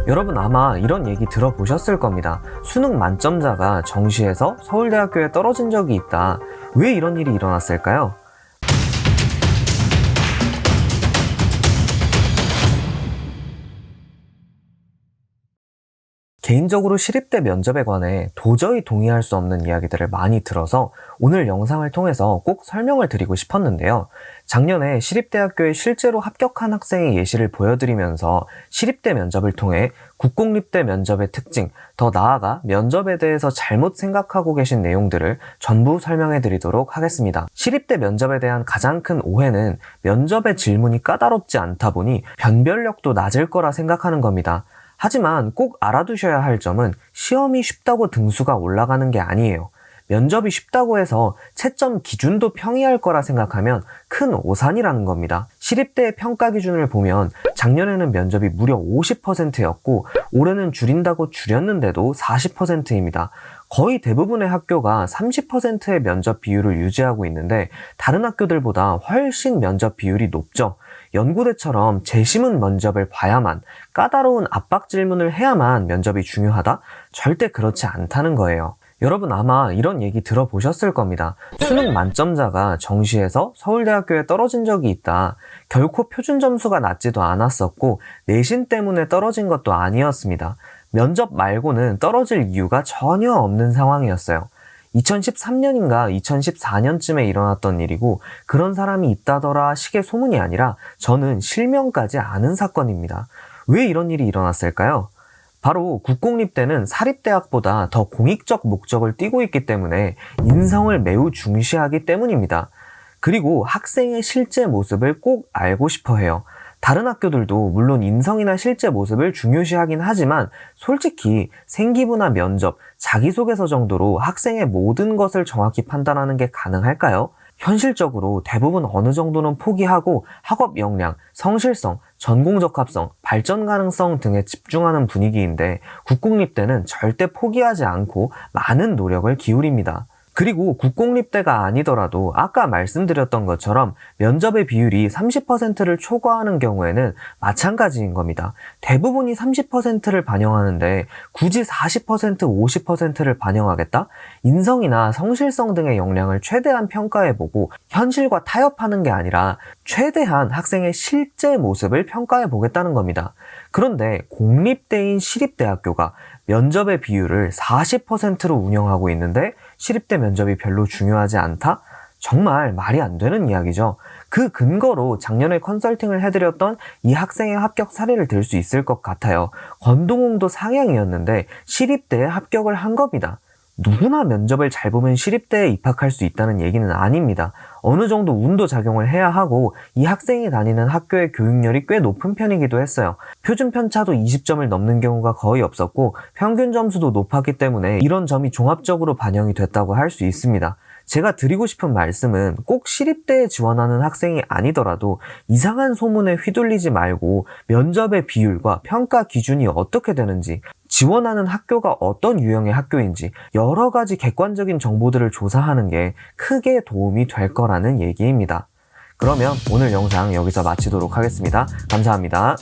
여러분 아마 이런 얘기 들어보셨을 겁니다. 수능 만점자가 정시에서 서울대학교에 떨어진 적이 있다. 왜 이런 일이 일어났을까요? 개인적으로 시립대 면접에 관해 도저히 동의할 수 없는 이야기들을 많이 들어서 오늘 영상을 통해서 꼭 설명을 드리고 싶었는데요. 작년에 시립대학교에 실제로 합격한 학생의 예시를 보여드리면서 시립대 면접을 통해 국공립대 면접의 특징, 더 나아가 면접에 대해서 잘못 생각하고 계신 내용들을 전부 설명해 드리도록 하겠습니다. 시립대 면접에 대한 가장 큰 오해는 면접의 질문이 까다롭지 않다 보니 변별력도 낮을 거라 생각하는 겁니다. 하지만 꼭 알아두셔야 할 점은 시험이 쉽다고 등수가 올라가는 게 아니에요. 면접이 쉽다고 해서 채점 기준도 평이할 거라 생각하면 큰 오산이라는 겁니다. 시립대의 평가 기준을 보면 작년에는 면접이 무려 50%였고 올해는 줄인다고 줄였는데도 40%입니다. 거의 대부분의 학교가 30%의 면접 비율을 유지하고 있는데 다른 학교들보다 훨씬 면접 비율이 높죠. 연구대처럼 재심은 면접을 봐야만, 까다로운 압박 질문을 해야만 면접이 중요하다? 절대 그렇지 않다는 거예요. 여러분 아마 이런 얘기 들어보셨을 겁니다. 수능 만점자가 정시에서 서울대학교에 떨어진 적이 있다. 결코 표준 점수가 낮지도 않았었고 내신 때문에 떨어진 것도 아니었습니다. 면접 말고는 떨어질 이유가 전혀 없는 상황이었어요. 2013년인가 2014년쯤에 일어났던 일이고 그런 사람이 있다더라 식의 소문이 아니라 저는 실명까지 아는 사건입니다. 왜 이런 일이 일어났을까요? 바로 국공립대는 사립대학보다 더 공익적 목적을 띠고 있기 때문에 인성을 매우 중시하기 때문입니다. 그리고 학생의 실제 모습을 꼭 알고 싶어 해요. 다른 학교들도 물론 인성이나 실제 모습을 중요시하긴 하지만 솔직히 생기부나 면접, 자기소개서 정도로 학생의 모든 것을 정확히 판단하는 게 가능할까요? 현실적으로 대부분 어느 정도는 포기하고 학업 역량, 성실성, 전공 적합성, 발전 가능성 등에 집중하는 분위기인데 국공립대는 절대 포기하지 않고 많은 노력을 기울입니다. 그리고 국공립대가 아니더라도 아까 말씀드렸던 것처럼 면접의 비율이 30%를 초과하는 경우에는 마찬가지인 겁니다. 대부분이 30%를 반영하는데 굳이 40%, 50%를 반영하겠다? 인성이나 성실성 등의 역량을 최대한 평가해보고 현실과 타협하는 게 아니라 최대한 학생의 실제 모습을 평가해보겠다는 겁니다. 그런데 공립대인 시립대학교가 면접의 비율을 40%로 운영하고 있는데 시립대 면접이 별로 중요하지 않다? 정말 말이 안 되는 이야기죠. 그 근거로 작년에 컨설팅을 해드렸던 이 학생의 합격 사례를 들 수 있을 것 같아요. 권동웅도 상향이었는데 시립대에 합격을 한 겁니다. 누구나 면접을 잘 보면 시립대에 입학할 수 있다는 얘기는 아닙니다. 어느 정도 운도 작용을 해야 하고 이 학생이 다니는 학교의 교육열이 꽤 높은 편이기도 했어요. 표준 편차도 20점을 넘는 경우가 거의 없었고 평균 점수도 높았기 때문에 이런 점이 종합적으로 반영이 됐다고 할 수 있습니다. 제가 드리고 싶은 말씀은 꼭 시립대에 지원하는 학생이 아니더라도 이상한 소문에 휘둘리지 말고 면접의 비율과 평가 기준이 어떻게 되는지, 지원하는 학교가 어떤 유형의 학교인지 여러 가지 객관적인 정보들을 조사하는 게 크게 도움이 될 거라는 얘기입니다. 그러면 오늘 영상 여기서 마치도록 하겠습니다. 감사합니다.